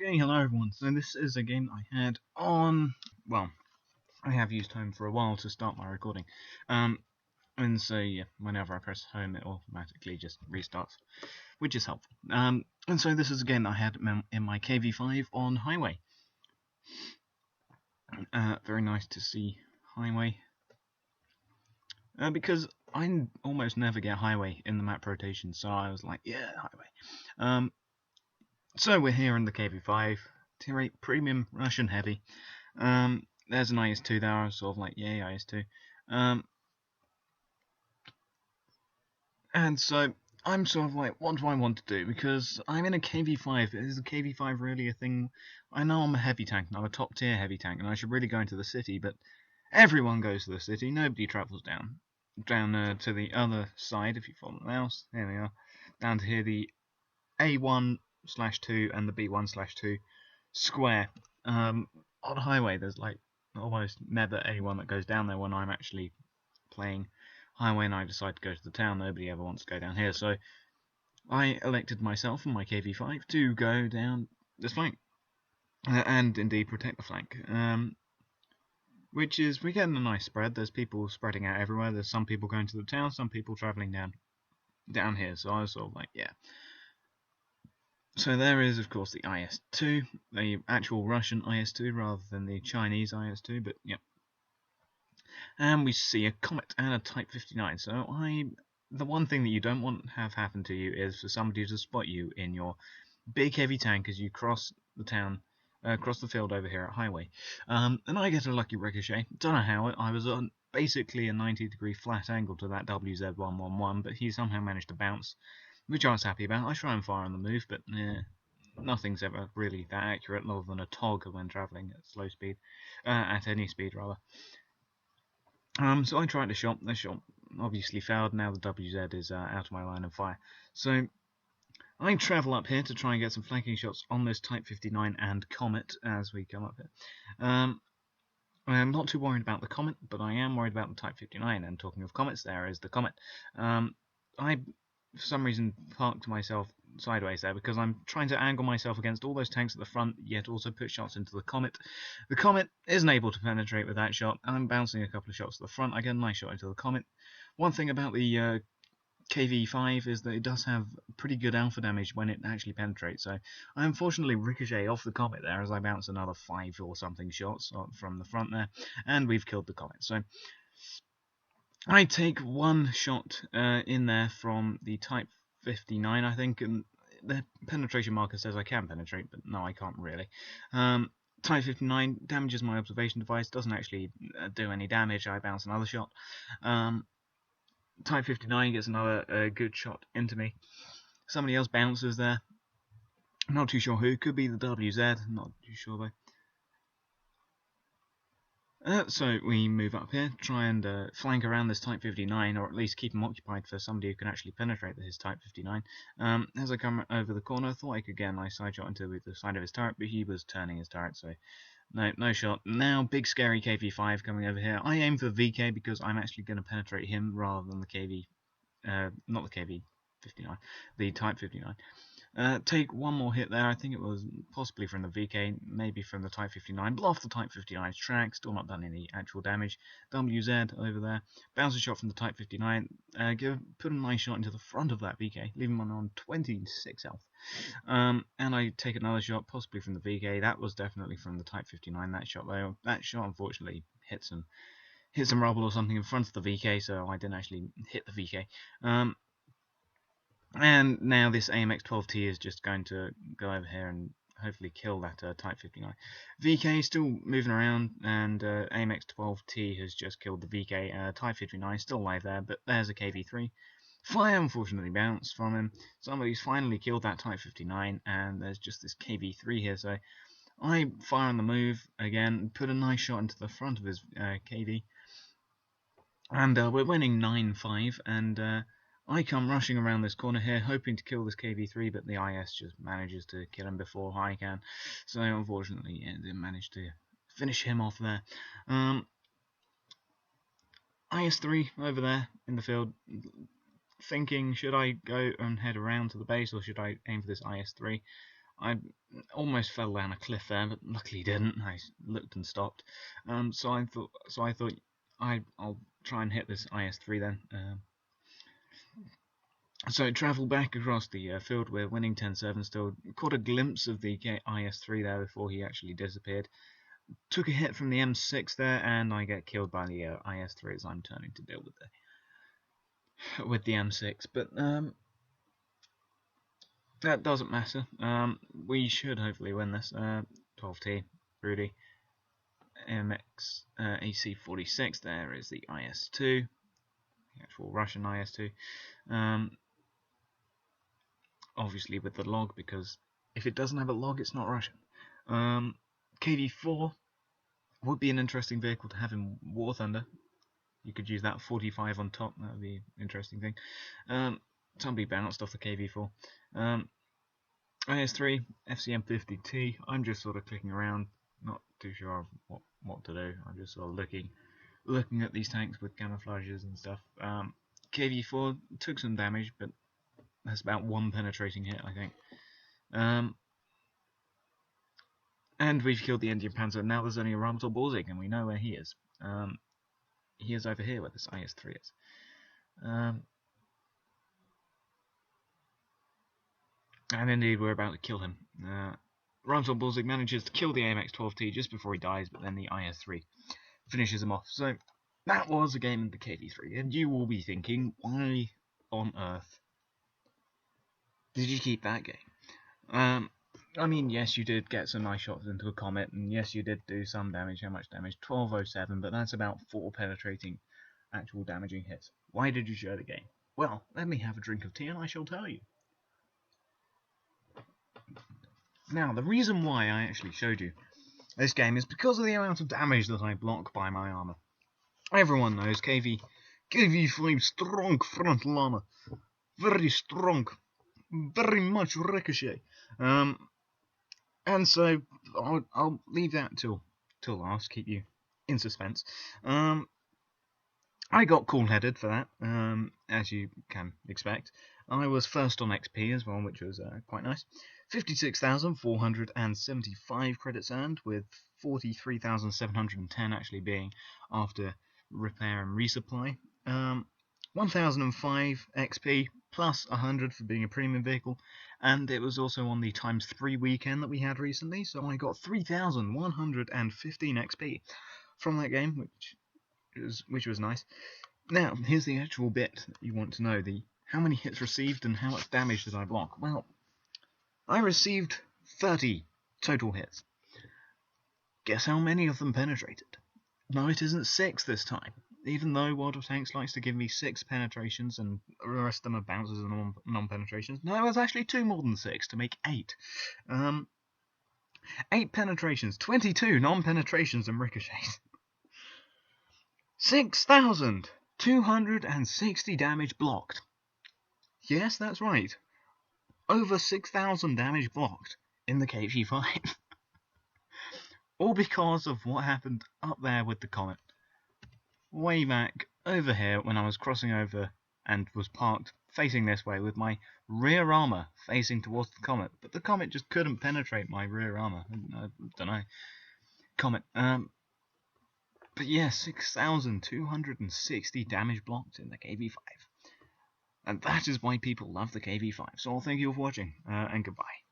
Okay, hello everyone. So this is a game I had on, well, I have used home for a while to start my recording. And so yeah, whenever I press home it automatically just restarts, which is helpful. And so this is a game I had in my KV-5 on Highway. Very nice to see Highway. Because I almost never get Highway in the map rotation, so I was like, yeah, Highway. So we're here in the KV-5, tier 8 premium Russian heavy. There's an IS-2 there. I was sort of like, yay, IS-2. And so I'm sort of like, what do I want to do? Because I'm in a KV-5. Is the KV-5 really a thing? I know I'm a heavy tank, and I'm a top tier heavy tank, and I should really go into the city, but everyone goes to the city. Nobody travels down to the other side. If you follow the mouse, there we are. Down to here, the A1/2 and the B1/2 square. On Highway, there's like almost never anyone that goes down there when I'm actually playing Highway and I decide to go to the town. Nobody ever wants to go down here, so I elected myself and my KV-5 to go down this flank and indeed protect the flank. Which is, we're getting a nice spread. There's people spreading out everywhere. There's some people going to the town, some people travelling down here. So I was sort of like, yeah. So there is, of course, the IS-2, the actual Russian IS-2 rather than the Chinese IS-2, but yeah. And we see a Comet and a Type 59. So the one thing that you don't want to have happen to you is for somebody to spot you in your big heavy tank as you cross the town, across the field over here at Highway. And I get a lucky ricochet. Don't know how I was on basically a 90-degree flat angle to that WZ-111, but he somehow managed to bounce, which I was happy about. I try and fire on the move, but nothing's ever really that accurate, other than a tog when travelling at slow speed, at any speed rather. So I tried to shot. The shot obviously failed. Now the WZ is out of my line of fire. So I travel up here to try and get some flanking shots on this Type 59 and Comet as we come up here. I'm not too worried about the Comet, but I am worried about the Type 59. And talking of comets, there is the Comet. I, for some reason, parked myself sideways there because I'm trying to angle myself against all those tanks at the front, yet also put shots into the Comet. The Comet isn't able to penetrate with that shot, and I'm bouncing a couple of shots to the front. I get a nice shot into the Comet. One thing about the KV-5 is that it does have pretty good alpha damage when it actually penetrates, so I unfortunately ricochet off the Comet there as I bounce another 5 or something shots from the front there, and we've killed the Comet. So I take one shot in there from the Type 59, I think, and the penetration marker says I can penetrate, but no, I can't really. Type 59 damages my observation device, doesn't actually do any damage. I bounce another shot. Type 59 gets another good shot into me. Somebody else bounces there. I'm not too sure who. Could be the WZ. Not too sure though. So we move up here, try and flank around this Type 59, or at least keep him occupied for somebody who can actually penetrate his Type 59. As I come over the corner, I thought I could get a nice side shot into the side of his turret, but he was turning his turret, so no shot. Now, big scary KV-5 coming over here. I aim for the VK because I'm actually going to penetrate him rather than the KV, not the KV-59, the Type 59. Take one more hit there. I think it was possibly from the VK, maybe from the Type 59. Blow off the Type 59's track, still not done any actual damage. WZ over there. Bounce a shot from the Type 59. Put a nice shot into the front of that VK, leaving him on 26 health. And I take another shot, possibly from the VK. That was definitely from the Type 59, that shot though. That shot unfortunately hit some rubble or something in front of the VK, so I didn't actually hit the VK. And now this AMX-12T is just going to go over here and hopefully kill that Type 59. VK still moving around, and AMX-12T has just killed the VK. Type 59 still alive there, but there's a KV-3. Fire unfortunately bounced from him. Somebody's finally killed that Type 59, and there's just this KV-3 here, so I fire on the move again, put a nice shot into the front of his KV, and we're winning 9-5, and I come rushing around this corner here, hoping to kill this KV-3, but the IS just manages to kill him before I can. So unfortunately, yeah, didn't manage to finish him off there. IS-3 over there in the field, thinking, should I go and head around to the base, or should I aim for this IS-3? I almost fell down a cliff there, but luckily didn't. I looked and stopped. So I thought I'll try and hit this IS-3 then. So travel back across the field. We're winning 10-7 still. Caught a glimpse of the IS-3 there before he actually disappeared. Took a hit from the M6 there, and I get killed by the IS-3 as I'm turning to deal with the M6. But that doesn't matter. We should hopefully win this. 12T, Rudy. MX AC-46 there is the IS-2, the actual Russian IS-2. Obviously with the log, because if it doesn't have a log, it's not Russian. KV-4 would be an interesting vehicle to have in War Thunder. You could use that 45 on top. That would be an interesting thing. Somebody bounced off the KV-4. IS-3, FCM-50T. I'm just sort of clicking around, not too sure what to do. I'm just sort of looking at these tanks with camouflages and stuff. KV-4 took some damage, but that's about one penetrating hit, I think. And we've killed the Indian Panzer. Now there's only a Ramsel Borzig, and we know where he is. He is over here where this IS-3 is. And indeed, we're about to kill him. Ramsel Borzig manages to kill the AMX-12T just before he dies, but then the IS-3 finishes him off. So that was a game in the KV-3, and you will be thinking, why on earth did you keep that game? I mean, yes, you did get some nice shots into a Comet, and yes, you did do some damage. How much damage? 1207, but that's about 4 penetrating, actual damaging hits. Why did you show the game? Well, let me have a drink of tea and I shall tell you. Now, the reason why I actually showed you this game is because of the amount of damage that I block by my armor. Everyone knows KV-5 strong frontal armor, very strong, very much ricochet. And so I'll leave that till last, keep you in suspense. I got cool-headed for that, as you can expect. I was first on XP as well, which was quite nice. 56,475 credits earned, with 43,710 actually being after repair and resupply. 1,005 XP plus 100 for being a premium vehicle, and it was also on the ×3 weekend that we had recently, so I got 3,115 XP from that game, which was nice. Now, here's the actual bit that you want to know, the how many hits received and how much damage did I block. Well, I received 30 total hits. Guess how many of them penetrated? No, it isn't 6 this time. Even though World of Tanks likes to give me 6 penetrations and the rest of them are bounces and non-penetrations, no, it was actually 2 more than 6 to make 8. 8 penetrations, 22 non-penetrations and ricochets. 6,260 damage blocked. Yes, that's right. Over 6,000 damage blocked in the KV-5. All because of what happened up there with the Comet. Way back over here when I was crossing over and was parked facing this way with my rear armor facing towards the Comet, but the Comet just couldn't penetrate my rear armor. I don't know. Comet. But yeah, 6,260 damage blocked in the KV-5. And that is why people love the KV-5. So thank you for watching, and goodbye.